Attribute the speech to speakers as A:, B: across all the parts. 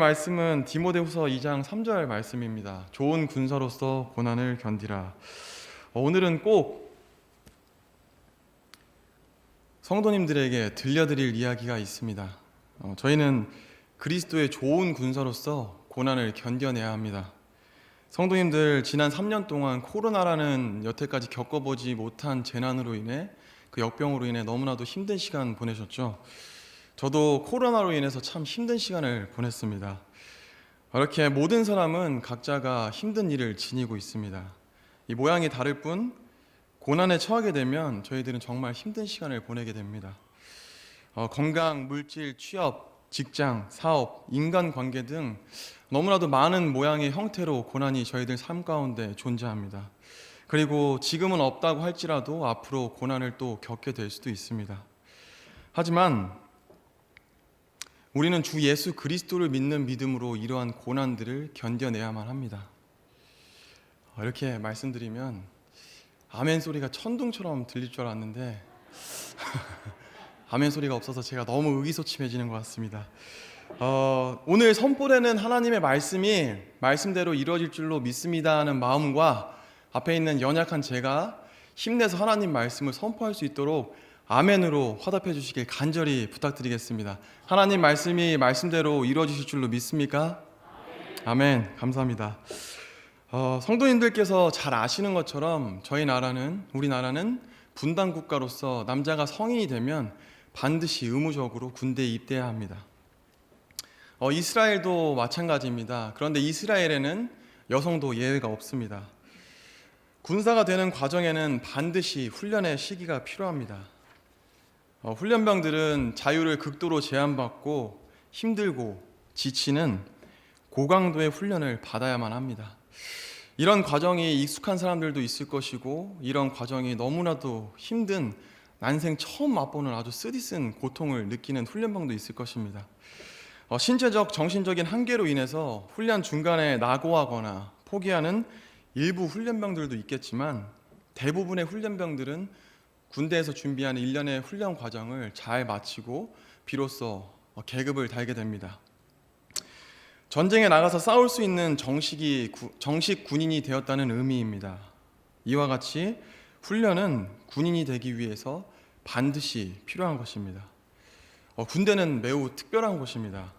A: 말씀은 디모데후서 2장 3절 말씀입니다. 좋은 군사로서 고난을 견디라. 오늘은 꼭 성도님들에게 들려드릴 이야기가 있습니다. 저희는 그리스도의 좋은 군사로서 고난을 견뎌내야 합니다. 성도님들, 지난 3년 동안 코로나라는 여태까지 겪어보지 못한 재난으로 인해, 그 역병으로 인해 너무나도 힘든 시간 보내셨죠. 저도 코로나로 인해서 참 힘든 시간을 보냈습니다. 이렇게 모든 사람은 각자가 힘든 일을 지니고 있습니다. 이 모양이 다를 뿐 고난에 처하게 되면 저희들은 정말 힘든 시간을 보내게 됩니다. 건강, 물질, 취업, 직장, 사업, 인간관계 등 너무나도 많은 모양의 형태로 고난이 저희들 삶 가운데 존재합니다. 그리고 지금은 없다고 할지라도 앞으로 고난을 또 겪게 될 수도 있습니다. 하지만 우리는 주 예수 그리스도를 믿는 믿음으로 이러한 고난들을 견뎌내야만 합니다. 이렇게 말씀드리면 아멘 소리가 천둥처럼 들릴 줄 알았는데 아멘 소리가 없어서 제가 너무 의기소침해지는 것 같습니다. 오늘 선포되는 하나님의 말씀이 말씀대로 이루어질 줄로 믿습니다 하는 마음과 앞에 있는 연약한 제가 힘내서 하나님 말씀을 선포할 수 있도록 아멘으로 화답해 주시길 간절히 부탁드리겠습니다. 하나님 말씀이 말씀대로 이루어지실 줄로 믿습니까? 아멘. 감사합니다. 성도님들께서 잘 아시는 것처럼 우리나라는 분단 국가로서 남자가 성인이 되면 반드시 의무적으로 군대에 입대해야 합니다. 이스라엘도 마찬가지입니다. 그런데 이스라엘에는 여성도 예외가 없습니다. 군사가 되는 과정에는 반드시 훈련의 시기가 필요합니다. 훈련병들은 자유를 극도로 제한받고 힘들고 지치는 고강도의 훈련을 받아야만 합니다. 이런 과정이 익숙한 사람들도 있을 것이고, 이런 과정이 너무나도 힘든, 난생 처음 맛보는 아주 쓰디쓴 고통을 느끼는 훈련병도 있을 것입니다. 신체적, 정신적인 한계로 인해서 훈련 중간에 낙오하거나 포기하는 일부 훈련병들도 있겠지만, 대부분의 훈련병들은 군대에서 준비하는 1년의 훈련 과정을 잘 마치고 비로소 계급을 달게 됩니다. 전쟁에 나가서 싸울 수 있는 정식 군인이 되었다는 의미입니다. 이와 같이 훈련은 군인이 되기 위해서 반드시 필요한 것입니다. 군대는 매우 특별한 곳입니다.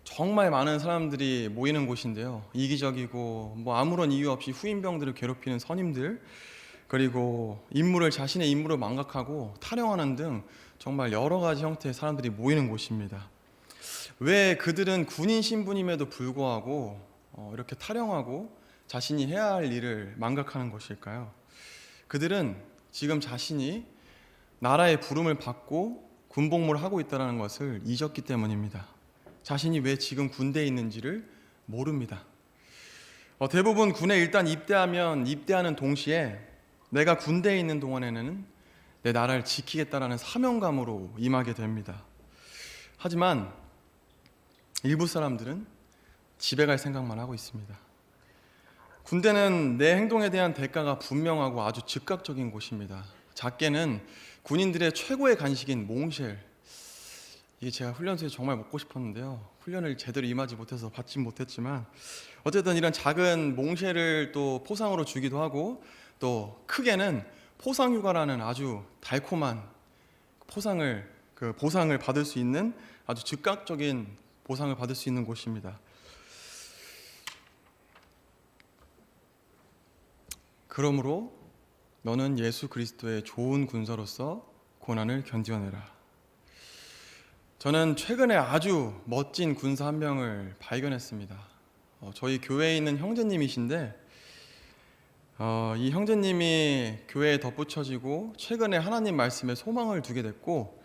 A: 정말 많은 사람들이 모이는 곳인데요. 이기적이고 아무런 이유 없이 후임병들을 괴롭히는 선임들, 그리고 자신의 임무를 망각하고 탈영하는 등 정말 여러 가지 형태의 사람들이 모이는 곳입니다. 왜 그들은 군인 신분임에도 불구하고 이렇게 탈영하고 자신이 해야 할 일을 망각하는 것일까요? 그들은 지금 자신이 나라의 부름을 받고 군복무를 하고 있다는 것을 잊었기 때문입니다. 자신이 왜 지금 군대에 있는지를 모릅니다. 대부분 군에 일단 입대하는 동시에 내가 군대에 있는 동안에는 내 나라를 지키겠다라는 사명감으로 임하게 됩니다. 하지만 일부 사람들은 집에 갈 생각만 하고 있습니다. 군대는 내 행동에 대한 대가가 분명하고 아주 즉각적인 곳입니다. 작게는 군인들의 최고의 간식인 몽쉘, 이게 제가 훈련소에서 정말 먹고 싶었는데요. 훈련을 제대로 임하지 못해서 받지 못했지만 어쨌든 이런 작은 몽쉘을 또 포상으로 주기도 하고, 또 크게는 포상휴가라는 아주 달콤한 보상을 받을 수 있는 아주 즉각적인 보상을 받을 수 있는 곳입니다. 그러므로 너는 예수 그리스도의 좋은 군사로서 고난을 견뎌내라. 저는 최근에 아주 멋진 군사 한 명을 발견했습니다. 저희 교회에 있는 형제님이신데 이 형제님이 교회에 덧붙여지고 최근에 하나님 말씀에 소망을 두게 됐고,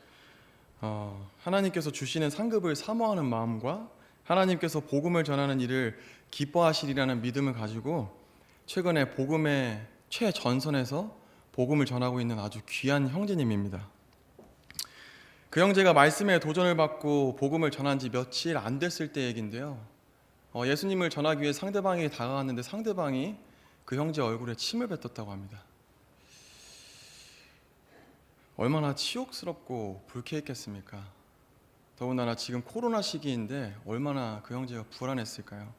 A: 하나님께서 주시는 상급을 사모하는 마음과 하나님께서 복음을 전하는 일을 기뻐하시리라는 믿음을 가지고 최근에 복음의 최전선에서 복음을 전하고 있는 아주 귀한 형제님입니다. 그 형제가 말씀에 도전을 받고 복음을 전한 지 며칠 안 됐을 때 얘긴데요. 예수님을 전하기 위해 상대방이 다가왔는데 상대방이 그 형제 얼굴에 침을 뱉었다고 합니다. 얼마나 치욕스럽고 불쾌했겠습니까? 더군다나 지금 코로나 시기인데 얼마나 그 형제가 불안했을까요?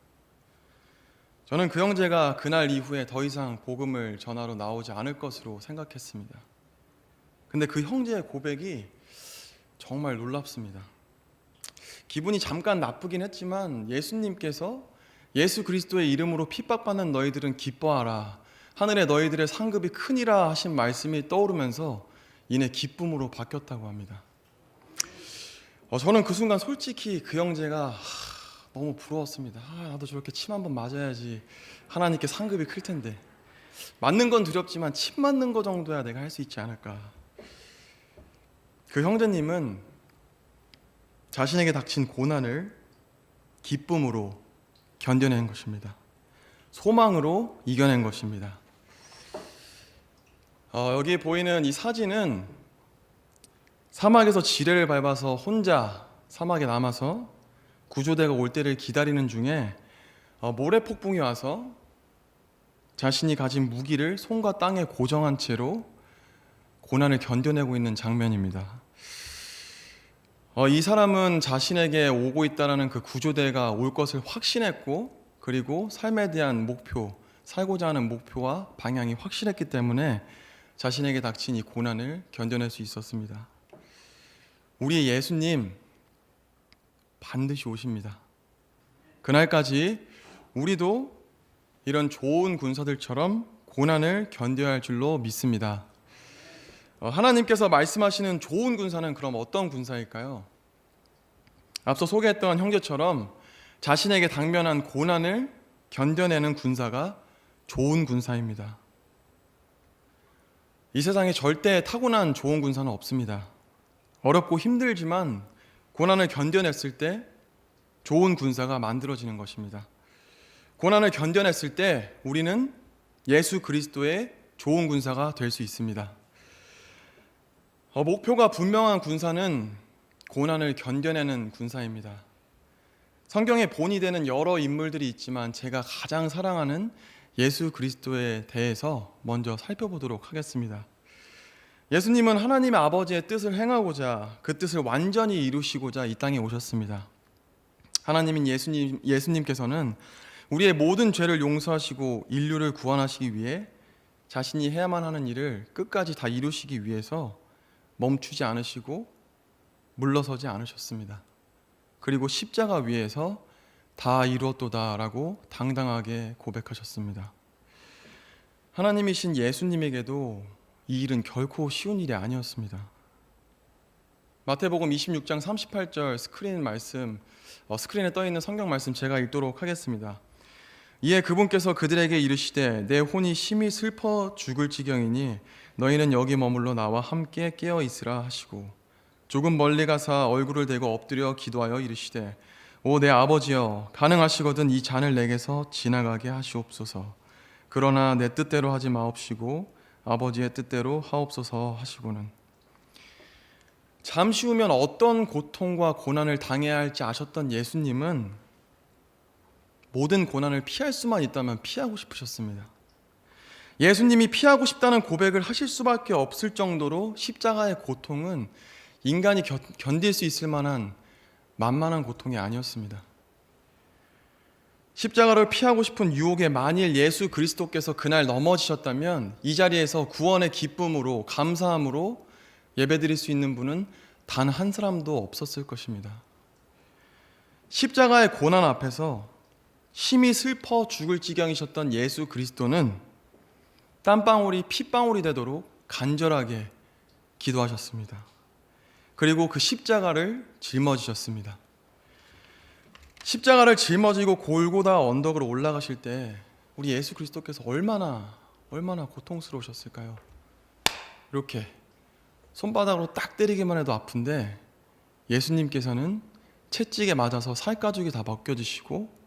A: 저는 그 형제가 그날 이후에 더 이상 복음을 전하러 나오지 않을 것으로 생각했습니다. 근데 그 형제의 고백이 정말 놀랍습니다. 기분이 잠깐 나쁘긴 했지만 예수님께서 예수 그리스도의 이름으로 핍박받는 너희들은 기뻐하라, 하늘에 너희들의 상급이 크니라 하신 말씀이 떠오르면서 이내 기쁨으로 바뀌었다고 합니다. 저는 그 순간 솔직히 그 형제가 너무 부러웠습니다. 나도 저렇게 침 한번 맞아야지 하나님께 상급이 클 텐데, 맞는 건 두렵지만 침 맞는 거 정도야 내가 할 수 있지 않을까. 그 형제님은 자신에게 닥친 고난을 기쁨으로 견뎌낸 것입니다. 소망으로 이겨낸 것입니다. 여기 보이는 이 사진은 사막에서 지뢰를 밟아서 혼자 사막에 남아서 구조대가 올 때를 기다리는 중에 모래폭풍이 와서 자신이 가진 무기를 손과 땅에 고정한 채로 고난을 견뎌내고 있는 장면입니다. 이 사람은 자신에게 오고 있다는 그 구조대가 올 것을 확신했고, 그리고 삶에 대한 목표, 살고자 하는 목표와 방향이 확실했기 때문에 자신에게 닥친 이 고난을 견뎌낼 수 있었습니다. 우리 예수님 반드시 오십니다. 그날까지 우리도 이런 좋은 군사들처럼 고난을 견뎌야 할 줄로 믿습니다. 하나님께서 말씀하시는 좋은 군사는 그럼 어떤 군사일까요? 앞서 소개했던 형제처럼 자신에게 당면한 고난을 견뎌내는 군사가 좋은 군사입니다. 이 세상에 절대 타고난 좋은 군사는 없습니다. 어렵고 힘들지만 고난을 견뎌냈을 때 좋은 군사가 만들어지는 것입니다. 고난을 견뎌냈을 때 우리는 예수 그리스도의 좋은 군사가 될 수 있습니다. 목표가 분명한 군사는 고난을 견뎌내는 군사입니다. 성경에 본이 되는 여러 인물들이 있지만 제가 가장 사랑하는 예수 그리스도에 대해서 먼저 살펴보도록 하겠습니다. 예수님은 하나님의 아버지의 뜻을 행하고자, 그 뜻을 완전히 이루시고자 이 땅에 오셨습니다. 하나님인 예수님께서는 우리의 모든 죄를 용서하시고 인류를 구원하시기 위해 자신이 해야만 하는 일을 끝까지 다 이루시기 위해서 멈추지 않으시고 물러서지 않으셨습니다. 그리고 십자가 위에서 다 이루었도다라고 당당하게 고백하셨습니다. 하나님이신 예수님에게도 이 일은 결코 쉬운 일이 아니었습니다. 마태복음 26장 38절 스크린에 떠 있는 성경 말씀 제가 읽도록 하겠습니다. 이에 그분께서 그들에게 이르시되 내 혼이 심히 슬퍼 죽을 지경이니 너희는 여기 머물러 나와 함께 깨어 있으라 하시고 조금 멀리 가사 얼굴을 대고 엎드려 기도하여 이르시되 오 내 아버지여 가능하시거든 이 잔을 내게서 지나가게 하시옵소서. 그러나 내 뜻대로 하지 마옵시고 아버지의 뜻대로 하옵소서 하시고는. 잠시 후면 어떤 고통과 고난을 당해야 할지 아셨던 예수님은 모든 고난을 피할 수만 있다면 피하고 싶으셨습니다. 예수님이 피하고 싶다는 고백을 하실 수밖에 없을 정도로 십자가의 고통은 인간이 견딜 수 있을 만한 만만한 고통이 아니었습니다. 십자가를 피하고 싶은 유혹에 만일 예수 그리스도께서 그날 넘어지셨다면 이 자리에서 구원의 기쁨으로 감사함으로 예배드릴 수 있는 분은 단 한 사람도 없었을 것입니다. 십자가의 고난 앞에서 심히 슬퍼 죽을 지경이셨던 예수 그리스도는 땀방울이 핏방울이 되도록 간절하게 기도하셨습니다. 그리고 그 십자가를 짊어지셨습니다. 십자가를 짊어지고 골고다 언덕으로 올라가실 때 우리 예수 그리스도께서 얼마나 고통스러우셨을까요? 이렇게 손바닥으로 딱 때리기만 해도 아픈데 예수님께서는 채찍에 맞아서 살가죽이 다 벗겨지시고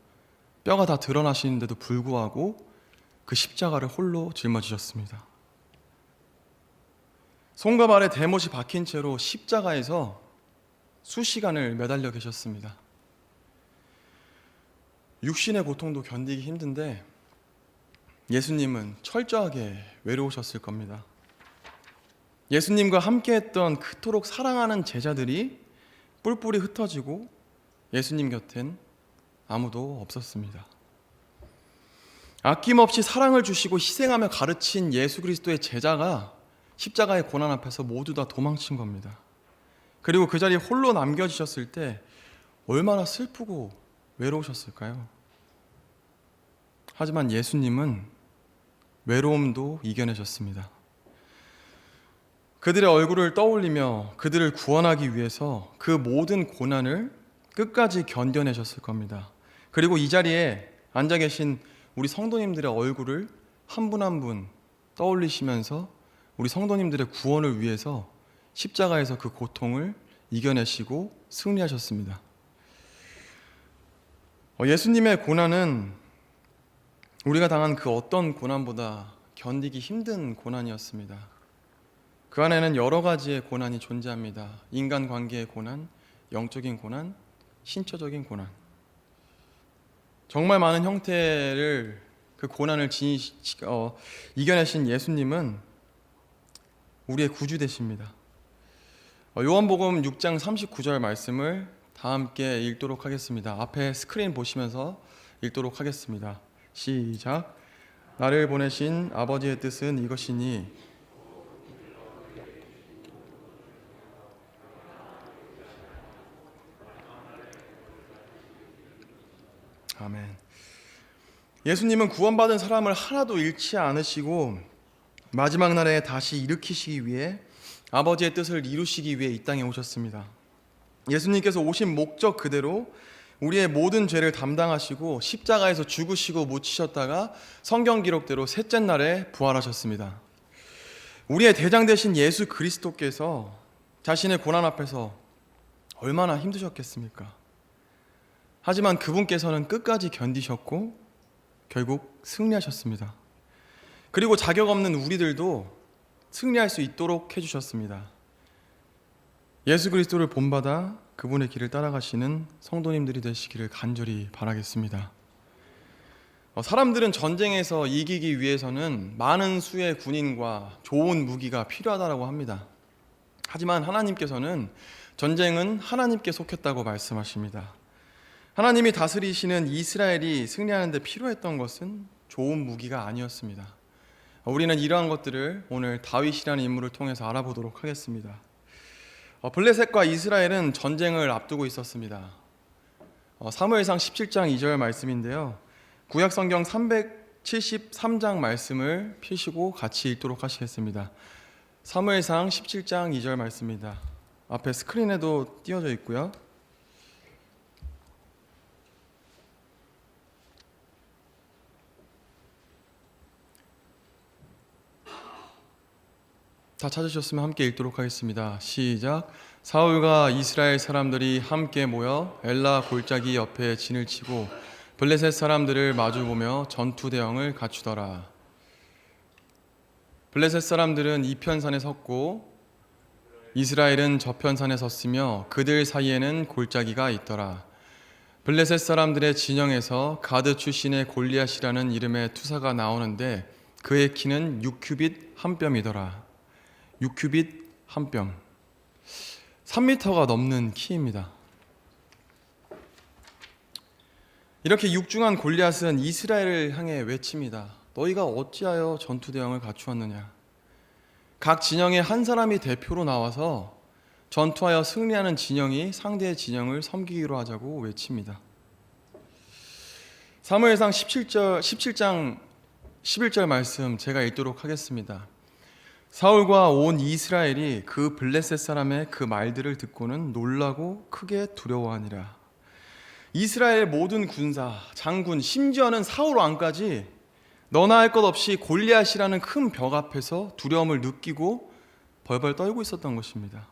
A: 뼈가 다 드러나시는데도 불구하고 그 십자가를 홀로 짊어지셨습니다. 손과 발에 대못이 박힌 채로 십자가에서 수시간을 매달려 계셨습니다. 육신의 고통도 견디기 힘든데 예수님은 철저하게 외로우셨을 겁니다. 예수님과 함께했던 그토록 사랑하는 제자들이 뿔뿔이 흩어지고 예수님 곁엔 아무도 없었습니다. 아낌없이 사랑을 주시고 희생하며 가르친 예수 그리스도의 제자가 십자가의 고난 앞에서 모두 다 도망친 겁니다. 그리고 그 자리에 홀로 남겨지셨을 때 얼마나 슬프고 외로우셨을까요? 하지만 예수님은 외로움도 이겨내셨습니다. 그들의 얼굴을 떠올리며 그들을 구원하기 위해서 그 모든 고난을 끝까지 견뎌내셨을 겁니다. 그리고 이 자리에 앉아 계신 우리 성도님들의 얼굴을 한 분 한 분 떠올리시면서 우리 성도님들의 구원을 위해서 십자가에서 그 고통을 이겨내시고 승리하셨습니다. 예수님의 고난은 우리가 당한 그 어떤 고난보다 견디기 힘든 고난이었습니다. 그 안에는 여러 가지의 고난이 존재합니다. 인간관계의 고난, 영적인 고난, 신체적인 고난. 정말 많은 형태를 그 고난을 이겨내신 예수님은 우리의 구주 되십니다. 요한복음 6장 39절 말씀을 다 함께 읽도록 하겠습니다. 앞에 스크린 보시면서 읽도록 하겠습니다. 시작. 나를 보내신 아버지의 뜻은 이것이니 아멘. 예수님은 구원받은 사람을 하나도 잃지 않으시고 마지막 날에 다시 일으키시기 위해 아버지의 뜻을 이루시기 위해 이 땅에 오셨습니다. 예수님께서 오신 목적 그대로 우리의 모든 죄를 담당하시고 십자가에서 죽으시고 묻히셨다가 성경 기록대로 셋째 날에 부활하셨습니다. 우리의 대장 되신 예수 그리스도께서 자신의 고난 앞에서 얼마나 힘드셨겠습니까? 하지만 그분께서는 끝까지 견디셨고 결국 승리하셨습니다. 그리고 자격 없는 우리들도 승리할 수 있도록 해주셨습니다. 예수 그리스도를 본받아 그분의 길을 따라가시는 성도님들이 되시기를 간절히 바라겠습니다. 사람들은 전쟁에서 이기기 위해서는 많은 수의 군인과 좋은 무기가 필요하다고 합니다. 하지만 하나님께서는 전쟁은 하나님께 속했다고 말씀하십니다. 하나님이 다스리시는 이스라엘이 승리하는 데 필요했던 것은 좋은 무기가 아니었습니다. 우리는 이러한 것들을 오늘 다윗이라는 인물을 통해서 알아보도록 하겠습니다. 블레셋과 이스라엘은 전쟁을 앞두고 있었습니다. 사무엘상 17장 2절 말씀인데요. 구약성경 373장 말씀을 펴시고 같이 읽도록 하시겠습니다. 사무엘상 17장 2절 말씀입니다. 앞에 스크린에도 띄워져 있고요. 다 찾으셨으면 함께 읽도록 하겠습니다. 시작. 사울과 이스라엘 사람들이 함께 모여 엘라 골짜기 옆에 진을 치고 블레셋 사람들을 마주보며 전투 대형을 갖추더라. 블레셋 사람들은 이편산에 섰고 이스라엘은 저편산에 섰으며 그들 사이에는 골짜기가 있더라. 블레셋 사람들의 진영에서 가드 출신의 골리앗이라는 이름의 투사가 나오는데 그의 키는 6규빗 한 뼘이더라. 6규빗 한 뼘, 3m가 넘는 키입니다. 이렇게 육중한 골리앗은 이스라엘을 향해 외칩니다. 너희가 어찌하여 전투 대형을 갖추었느냐? 각 진영의 한 사람이 대표로 나와서 전투하여 승리하는 진영이 상대의 진영을 섬기기로 하자고 외칩니다. 사무엘상 17장 11절 말씀 제가 읽도록 하겠습니다. 사울과 온 이스라엘이 그 블레셋 사람의 그 말들을 듣고는 놀라고 크게 두려워하니라. 이스라엘 모든 군사, 장군, 심지어는 사울 왕까지 너나 할 것 없이 골리앗이라는 큰 벽 앞에서 두려움을 느끼고 벌벌 떨고 있었던 것입니다.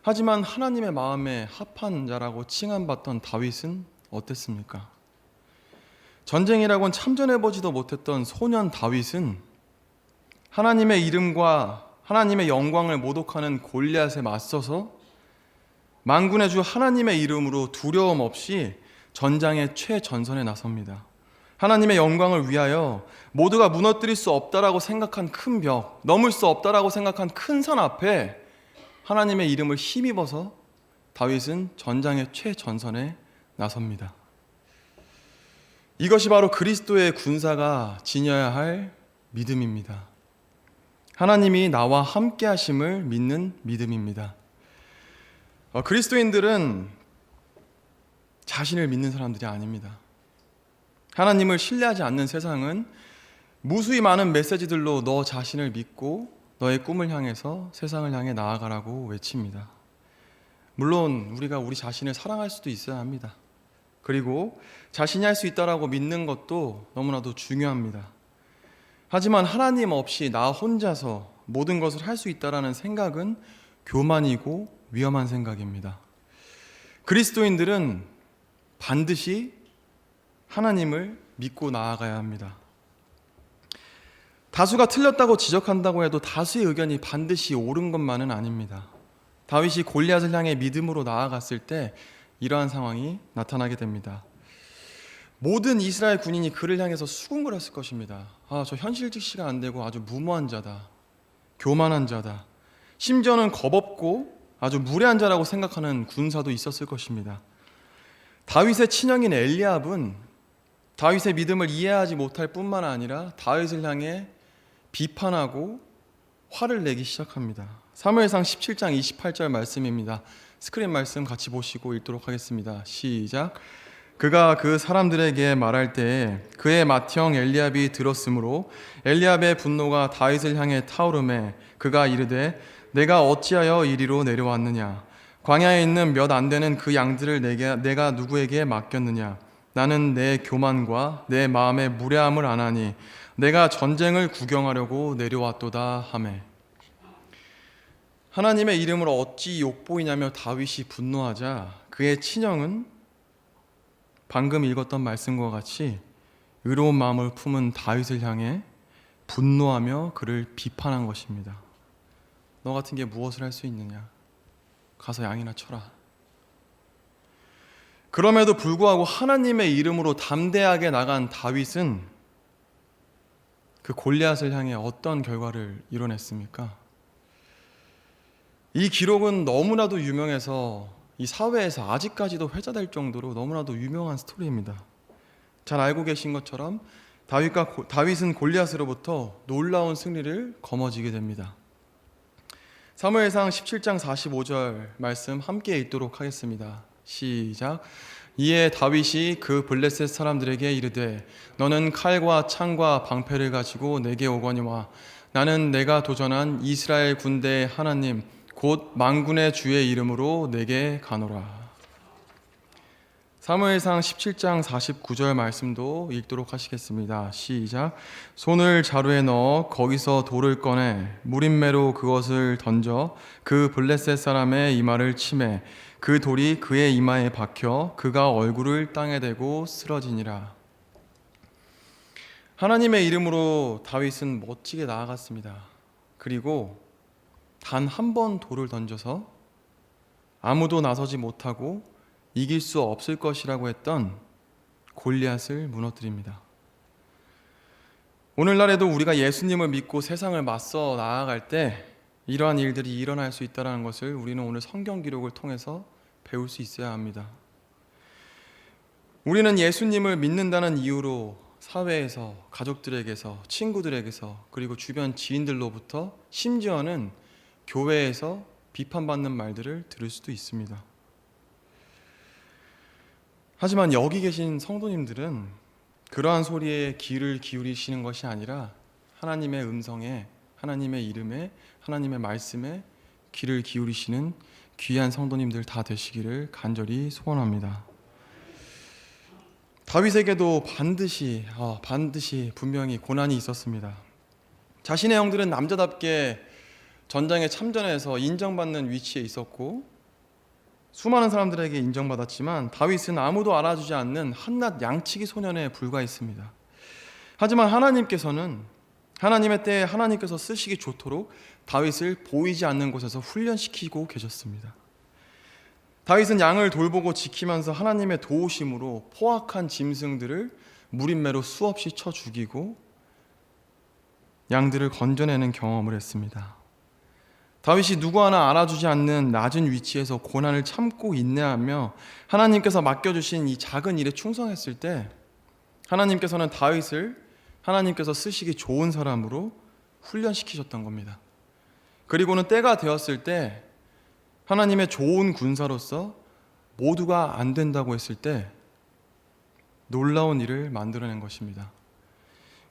A: 하지만 하나님의 마음에 합한 자라고 칭함받던 다윗은 어땠습니까? 전쟁이라고는 참전해보지도 못했던 소년 다윗은 하나님의 이름과 하나님의 영광을 모독하는 골리앗에 맞서서 만군의 주 하나님의 이름으로 두려움 없이 전장의 최전선에 나섭니다. 하나님의 영광을 위하여 모두가 무너뜨릴 수 없다라고 생각한 큰 벽, 넘을 수 없다라고 생각한 큰 산 앞에 하나님의 이름을 힘입어서 다윗은 전장의 최전선에 나섭니다. 이것이 바로 그리스도의 군사가 지녀야 할 믿음입니다. 하나님이 나와 함께 하심을 믿는 믿음입니다. 그리스도인들은 자신을 믿는 사람들이 아닙니다. 하나님을 신뢰하지 않는 세상은 무수히 많은 메시지들로 너 자신을 믿고 너의 꿈을 향해서 세상을 향해 나아가라고 외칩니다. 물론 우리가 우리 자신을 사랑할 수도 있어야 합니다. 그리고 자신이 할 수 있다라고 믿는 것도 너무나도 중요합니다. 하지만 하나님 없이 나 혼자서 모든 것을 할 수 있다라는 생각은 교만이고 위험한 생각입니다. 그리스도인들은 반드시 하나님을 믿고 나아가야 합니다. 다수가 틀렸다고 지적한다고 해도 다수의 의견이 반드시 옳은 것만은 아닙니다. 다윗이 골리앗을 향해 믿음으로 나아갔을 때 이러한 상황이 나타나게 됩니다. 모든 이스라엘 군인이 그를 향해서 수군거렸을 것입니다. 저 현실 직시가 안 되고 아주 무모한 자다, 교만한 자다, 심지어는 겁없고 아주 무례한 자라고 생각하는 군사도 있었을 것입니다. 다윗의 친형인 엘리압은 다윗의 믿음을 이해하지 못할 뿐만 아니라 다윗을 향해 비판하고 화를 내기 시작합니다. 사무엘상 17장 28절 말씀입니다. 스크린 말씀 같이 보시고 읽도록 하겠습니다. 시작. 그가 그 사람들에게 말할 때에 그의 맏형 엘리압이 들었으므로 엘리압의 분노가 다윗을 향해 타오르매 그가 이르되 내가 어찌하여 이리로 내려왔느냐? 광야에 있는 몇 안 되는 그 양들을 내가 누구에게 맡겼느냐? 나는 내 교만과 내 마음의 무례함을 아나니 내가 전쟁을 구경하려고 내려왔도다 하매. 하나님의 이름으로 어찌 욕보이냐며 다윗이 분노하자 그의 친형은 방금 읽었던 말씀과 같이 의로운 마음을 품은 다윗을 향해 분노하며 그를 비판한 것입니다. 너 같은 게 무엇을 할 수 있느냐? 가서 양이나 쳐라. 그럼에도 불구하고 하나님의 이름으로 담대하게 나간 다윗은 그 골리앗을 향해 어떤 결과를 이뤄냈습니까? 이 기록은 너무나도 유명해서 이 사회에서 아직까지도 회자될 정도로 너무나도 유명한 스토리입니다. 잘 알고 계신 것처럼 다윗은 골리앗으로부터 놀라운 승리를 거머쥐게 됩니다. 사무엘상 17장 45절 말씀 함께 읽도록 하겠습니다. 시작. 이에 다윗이 그 블레셋 사람들에게 이르되 너는 칼과 창과 방패를 가지고 내게 오거니와 나는 내가 도전한 이스라엘 군대의 하나님 곧 만군의 주의 이름으로 내게 가노라. 사무엘상 17장 49절 말씀도 읽도록 하시겠습니다. 시작. 손을 자루에 넣어 거기서 돌을 꺼내 무림매로 그것을 던져 그 블레셋 사람의 이마를 치매 그 돌이 그의 이마에 박혀 그가 얼굴을 땅에 대고 쓰러지니라. 하나님의 이름으로 다윗은 멋지게 나아갔습니다. 그리고 단 한 번 돌을 던져서 아무도 나서지 못하고 이길 수 없을 것이라고 했던 골리앗을 무너뜨립니다. 오늘날에도 우리가 예수님을 믿고 세상을 맞서 나아갈 때 이러한 일들이 일어날 수 있다는 것을 우리는 오늘 성경 기록을 통해서 배울 수 있어야 합니다. 우리는 예수님을 믿는다는 이유로 사회에서, 가족들에게서, 친구들에게서, 그리고 주변 지인들로부터 심지어는 교회에서 비판받는 말들을 들을 수도 있습니다. 하지만 여기 계신 성도님들은 그러한 소리에 귀를 기울이시는 것이 아니라 하나님의 음성에, 하나님의 이름에, 하나님의 말씀에 귀를 기울이시는 귀한 성도님들 다 되시기를 간절히 소원합니다. 다윗에게도 반드시 분명히 고난이 있었습니다. 자신의 형들은 남자답게 전장에 참전해서 인정받는 위치에 있었고 수많은 사람들에게 인정받았지만 다윗은 아무도 알아주지 않는 한낱 양치기 소년에 불과했습니다. 하지만 하나님께서는 하나님의 때에 하나님께서 쓰시기 좋도록 다윗을 보이지 않는 곳에서 훈련시키고 계셨습니다. 다윗은 양을 돌보고 지키면서 하나님의 도우심으로 포악한 짐승들을 무림매로 수없이 쳐 죽이고 양들을 건져내는 경험을 했습니다. 다윗이 누구 하나 알아주지 않는 낮은 위치에서 고난을 참고 인내하며 하나님께서 맡겨주신 이 작은 일에 충성했을 때 하나님께서는 다윗을 하나님께서 쓰시기 좋은 사람으로 훈련시키셨던 겁니다. 그리고는 때가 되었을 때 하나님의 좋은 군사로서 모두가 안 된다고 했을 때 놀라운 일을 만들어낸 것입니다.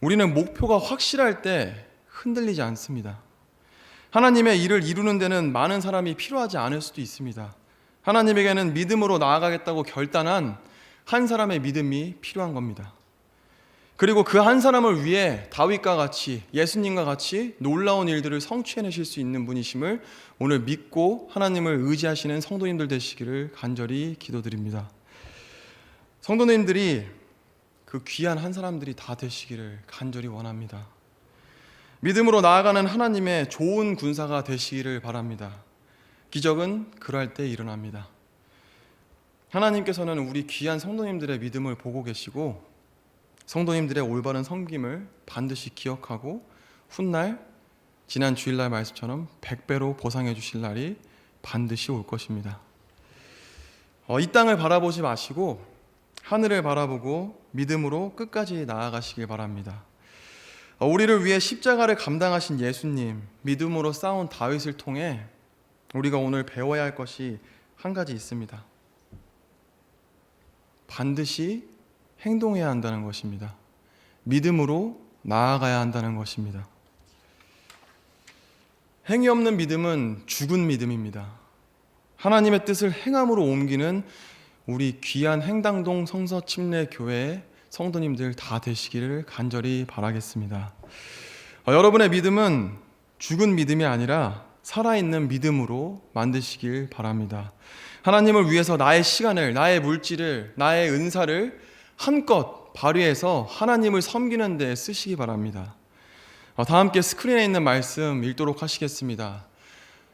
A: 우리는 목표가 확실할 때 흔들리지 않습니다. 하나님의 일을 이루는 데는 많은 사람이 필요하지 않을 수도 있습니다. 하나님에게는 믿음으로 나아가겠다고 결단한 한 사람의 믿음이 필요한 겁니다. 그리고 그 한 사람을 위해 다윗과 같이 예수님과 같이 놀라운 일들을 성취해내실 수 있는 분이심을 오늘 믿고 하나님을 의지하시는 성도님들 되시기를 간절히 기도드립니다. 성도님들이 그 귀한 한 사람들이 다 되시기를 간절히 원합니다. 믿음으로 나아가는 하나님의 좋은 군사가 되시기를 바랍니다. 기적은 그럴 때 일어납니다. 하나님께서는 우리 귀한 성도님들의 믿음을 보고 계시고 성도님들의 올바른 섬김을 반드시 기억하고 훗날 지난 주일날 말씀처럼 100배로 보상해 주실 날이 반드시 올 것입니다. 이 땅을 바라보지 마시고 하늘을 바라보고 믿음으로 끝까지 나아가시길 바랍니다. 우리를 위해 십자가를 감당하신 예수님, 믿음으로 싸운 다윗을 통해 우리가 오늘 배워야 할 것이 한 가지 있습니다. 반드시 행동해야 한다는 것입니다. 믿음으로 나아가야 한다는 것입니다. 행위 없는 믿음은 죽은 믿음입니다. 하나님의 뜻을 행함으로 옮기는 우리 귀한 행당동 성서침례교회의 성도님들 다 되시기를 간절히 바라겠습니다. 여러분의 믿음은 죽은 믿음이 아니라 살아있는 믿음으로 만드시길 바랍니다. 하나님을 위해서 나의 시간을, 나의 물질을, 나의 은사를 한껏 발휘해서 하나님을 섬기는 데 쓰시기 바랍니다. 다 함께 스크린에 있는 말씀 읽도록 하시겠습니다.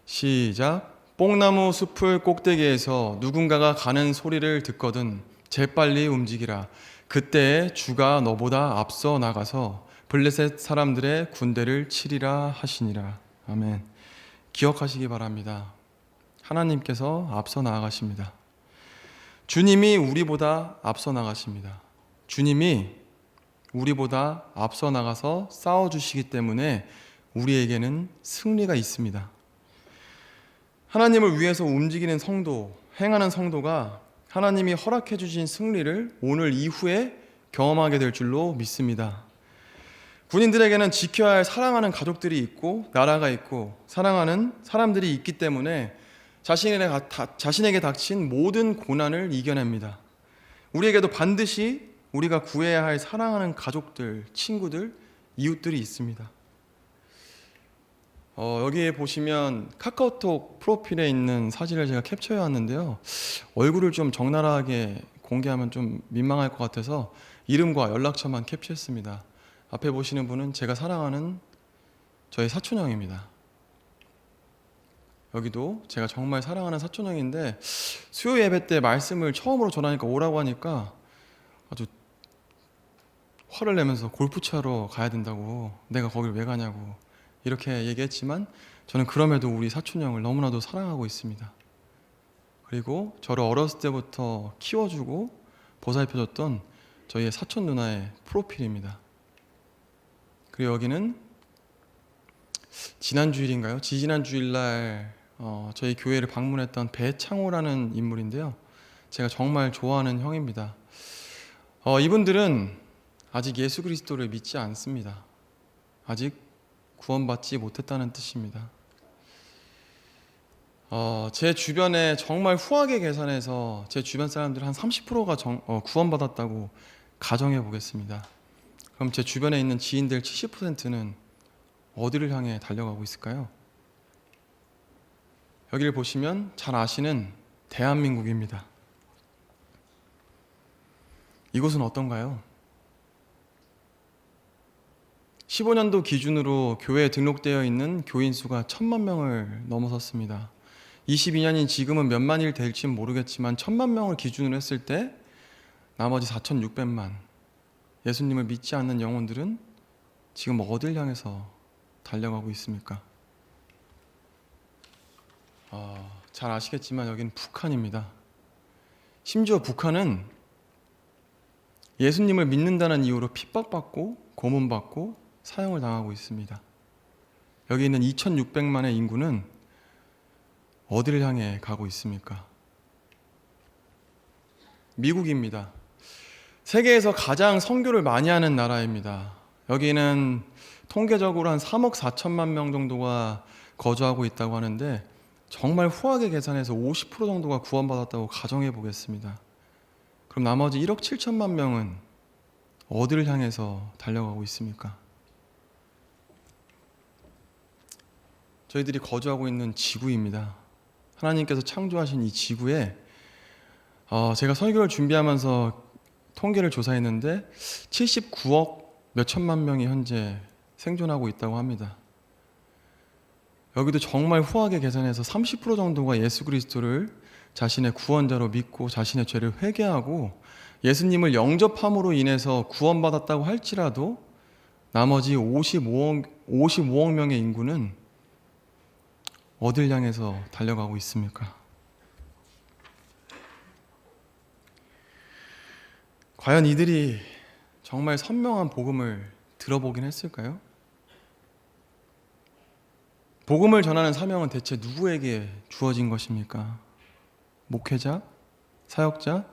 A: 시작. 뽕나무 숲을 꼭대기에서 누군가가 가는 소리를 듣거든 재빨리 움직이라. 그때에 주가 너보다 앞서 나가서 블레셋 사람들의 군대를 치리라 하시니라. 아멘. 기억하시기 바랍니다. 하나님께서 앞서 나아가십니다. 주님이 우리보다 앞서 나가십니다. 주님이 우리보다 앞서 나가서 싸워주시기 때문에 우리에게는 승리가 있습니다. 하나님을 위해서 움직이는 성도, 행하는 성도가 하나님이 허락해 주신 승리를 오늘 이후에 경험하게 될 줄로 믿습니다. 군인들에게는 지켜야 할 사랑하는 가족들이 있고 나라가 있고 사랑하는 사람들이 있기 때문에 자신에게 닥친 모든 고난을 이겨냅니다. 우리에게도 반드시 우리가 구해야 할 사랑하는 가족들, 친구들, 이웃들이 있습니다. 여기에 보시면 카카오톡 프로필에 있는 사진을 제가 캡처해 왔는데요. 얼굴을 좀 적나라하게 공개하면 좀 민망할 것 같아서 이름과 연락처만 캡처했습니다. 앞에 보시는 분은 제가 사랑하는 저의 사촌형입니다. 여기도 제가 정말 사랑하는 사촌형인데 수요 예배 때 말씀을 처음으로 전하니까 오라고 하니까 아주 화를 내면서 골프 치러 가야 된다고, 내가 거길 왜 가냐고 이렇게 얘기했지만 저는 그럼에도 우리 사촌형을 너무나도 사랑하고 있습니다. 그리고 저를 어렸을 때부터 키워주고 보살펴줬던 저희의 사촌 누나의 프로필입니다. 그리고 여기는 지난 주일인가요? 지지난 주일날 저희 교회를 방문했던 배창호라는 인물인데요. 제가 정말 좋아하는 형입니다. 이분들은 아직 예수 그리스도를 믿지 않습니다. 아직 구원받지 못했다는 뜻입니다. 제 주변에 정말 후하게 계산해서 제 주변 사람들 한 30%가 구원받았다고 가정해 보겠습니다. 그럼 제 주변에 있는 지인들 70%는 어디를 향해 달려가고 있을까요? 여기를 보시면 잘 아시는 대한민국입니다. 이곳은 어떤가요? 15년도 기준으로 교회에 등록되어 있는 교인 수가 1000만 명을 넘어섰습니다. 22년인 지금은 몇만일 될지는 모르겠지만 1000만 명을 기준으로 했을 때 나머지 4600만 예수님을 믿지 않는 영혼들은 지금 어딜 향해서 달려가고 있습니까? 잘 아시겠지만 여기는 북한입니다. 심지어 북한은 예수님을 믿는다는 이유로 핍박받고 고문받고 사형을 당하고 있습니다. 여기 있는 2600만의 인구는 어디를 향해 가고 있습니까? 미국입니다. 세계에서 가장 선교를 많이 하는 나라입니다. 여기는 통계적으로 한 3억 4천만 명 정도가 거주하고 있다고 하는데 정말 후하게 계산해서 50% 정도가 구원받았다고 가정해 보겠습니다. 그럼 나머지 1억 7천만 명은 어디를 향해서 달려가고 있습니까? 저희들이 거주하고 있는 지구입니다. 하나님께서 창조하신 이 지구에 제가 설교를 준비하면서 통계를 조사했는데 79억 몇천만 명이 현재 생존하고 있다고 합니다. 여기도 정말 후하게 계산해서 30% 정도가 예수 그리스도를 자신의 구원자로 믿고 자신의 죄를 회개하고 예수님을 영접함으로 인해서 구원받았다고 할지라도 나머지 55억 명의 인구는 어딜 향해서 달려가고 있습니까? 과연 이들이 정말 선명한 복음을 들어보긴 했을까요? 복음을 전하는 사명은 대체 누구에게 주어진 것입니까? 목회자? 사역자?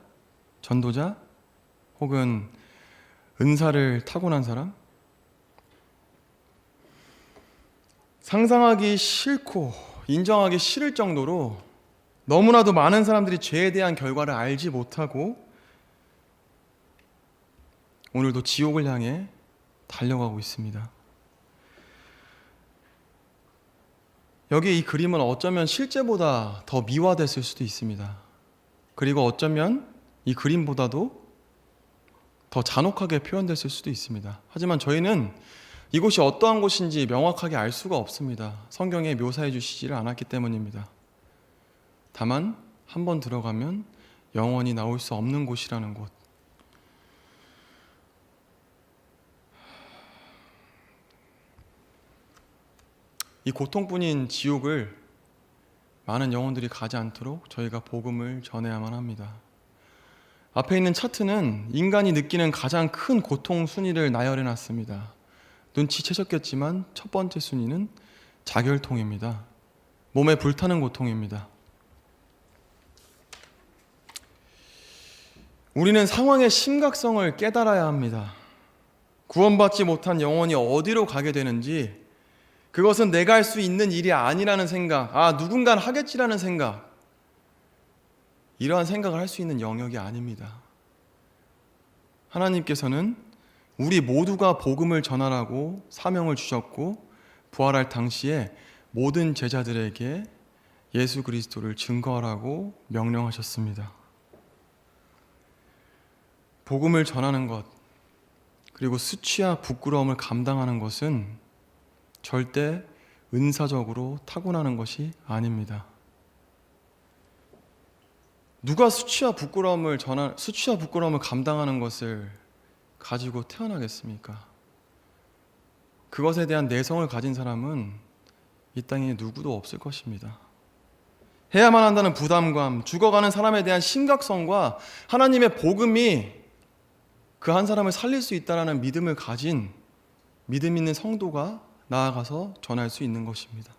A: 전도자? 혹은 은사를 타고난 사람? 상상하기 싫고 인정하기 싫을 정도로 너무나도 많은 사람들이 죄에 대한 결과를 알지 못하고 오늘도 지옥을 향해 달려가고 있습니다. 여기 이 그림은 어쩌면 실제보다 더 미화됐을 수도 있습니다. 그리고 어쩌면 이 그림보다도 더 잔혹하게 표현됐을 수도 있습니다. 하지만 저희는 이곳이 어떠한 곳인지 명확하게 알 수가 없습니다. 성경에 묘사해 주시지를 않았기 때문입니다. 다만 한번 들어가면 영원히 나올 수 없는 곳이라는 곳. 이 고통뿐인 지옥을 많은 영혼들이 가지 않도록 저희가 복음을 전해야만 합니다. 앞에 있는 차트는 인간이 느끼는 가장 큰 고통 순위를 나열해 놨습니다. 눈치채셨겠지만 첫 번째 순위는 자결통입니다. 몸에 불타는 고통입니다. 우리는 상황의 심각성을 깨달아야 합니다. 구원받지 못한 영혼이 어디로 가게 되는지, 그것은 내가 할 수 있는 일이 아니라는 생각, 누군가는 하겠지라는 생각, 이러한 생각을 할 수 있는 영역이 아닙니다. 하나님께서는 우리 모두가 복음을 전하라고 사명을 주셨고 부활할 당시에 모든 제자들에게 예수 그리스도를 증거하라고 명령하셨습니다. 복음을 전하는 것, 그리고 수치와 부끄러움을 감당하는 것은 절대 은사적으로 타고나는 것이 아닙니다. 누가 수치와 부끄러움을 감당하는 것을 가지고 태어나겠습니까? 그것에 대한 내성을 가진 사람은 이 땅에 누구도 없을 것입니다. 해야만 한다는 부담감, 죽어가는 사람에 대한 심각성과 하나님의 복음이 그 한 사람을 살릴 수 있다는 믿음을 가진 믿음 있는 성도가 나아가서 전할 수 있는 것입니다.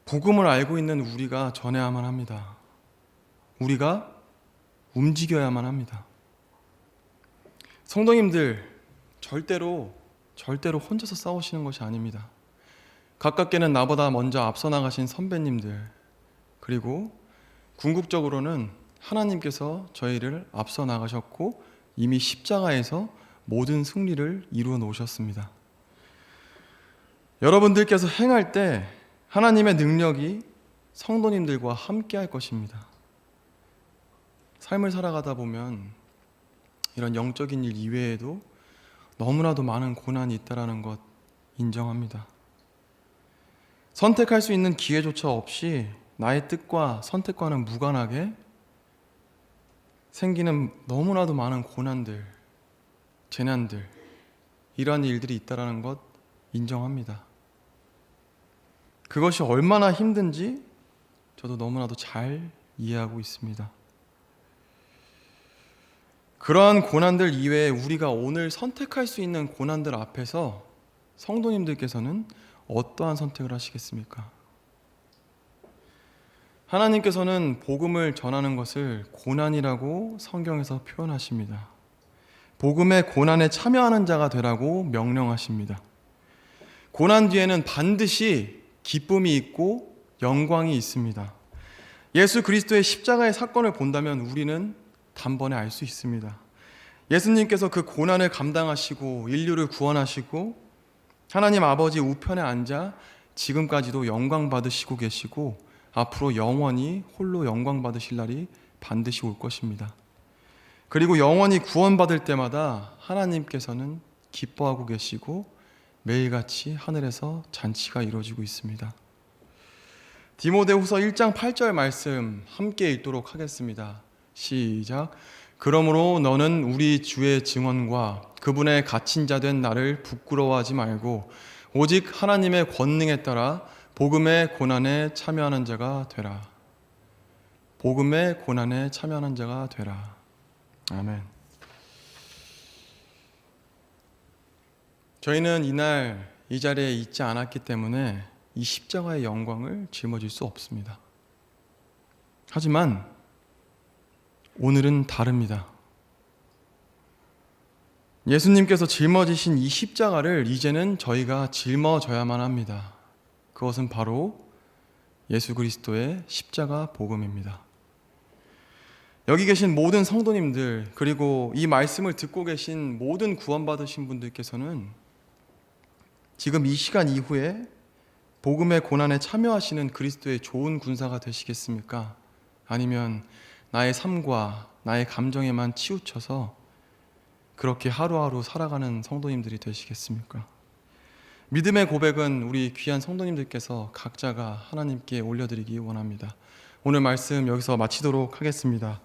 A: 복음을 알고 있는 우리가 전해야만 합니다. 우리가 움직여야만 합니다. 성도님들, 절대로 혼자서 싸우시는 것이 아닙니다. 가깝게는 나보다 먼저 앞서 나가신 선배님들, 그리고 궁극적으로는 하나님께서 저희를 앞서 나가셨고 이미 십자가에서 모든 승리를 이루어 놓으셨습니다. 여러분들께서 행할 때 하나님의 능력이 성도님들과 함께 할 것입니다. 삶을 살아가다 보면 이런 영적인 일 이외에도 너무나도 많은 고난이 있다는 것 인정합니다. 선택할 수 있는 기회조차 없이 나의 뜻과 선택과는 무관하게 생기는 너무나도 많은 고난들, 재난들, 이러한 일들이 있다는 것 인정합니다. 그것이 얼마나 힘든지 저도 너무나도 잘 이해하고 있습니다. 그러한 고난들 이외에 우리가 오늘 선택할 수 있는 고난들 앞에서 성도님들께서는 어떠한 선택을 하시겠습니까? 하나님께서는 복음을 전하는 것을 고난이라고 성경에서 표현하십니다. 복음의 고난에 참여하는 자가 되라고 명령하십니다. 고난 뒤에는 반드시 기쁨이 있고 영광이 있습니다. 예수 그리스도의 십자가의 사건을 본다면 우리는 단번에 알 수 있습니다. 예수님께서 그 고난을 감당하시고 인류를 구원하시고 하나님 아버지 우편에 앉아 지금까지도 영광 받으시고 계시고 앞으로 영원히 홀로 영광 받으실 날이 반드시 올 것입니다. 그리고 영원히 구원받을 때마다 하나님께서는 기뻐하고 계시고 매일같이 하늘에서 잔치가 이루어지고 있습니다. 디모데후서 1장 8절 말씀 함께 읽도록 하겠습니다. 시작. 그러므로 너는 우리 주의 증언과 그분의 갇힌 자 된 나를 부끄러워하지 말고 오직 하나님의 권능에 따라 복음의 고난에 참여하는 자가 되라. 복음의 고난에 참여하는 자가 되라. 아멘. 저희는 이날 이 자리에 있지 않았기 때문에 이 십자가의 영광을 짊어질 수 없습니다. 하지만 오늘은 다릅니다. 예수님께서 짊어지신 이 십자가를 이제는 저희가 짊어져야만 합니다. 그것은 바로 예수 그리스도의 십자가 복음입니다. 여기 계신 모든 성도님들, 그리고 이 말씀을 듣고 계신 모든 구원받으신 분들께서는 지금 이 시간 이후에 복음의 고난에 참여하시는 그리스도의 좋은 군사가 되시겠습니까? 아니면 나의 삶과 나의 감정에만 치우쳐서 그렇게 하루하루 살아가는 성도님들이 되시겠습니까? 믿음의 고백은 우리 귀한 성도님들께서 각자가 하나님께 올려드리기 원합니다. 오늘 말씀 여기서 마치도록 하겠습니다.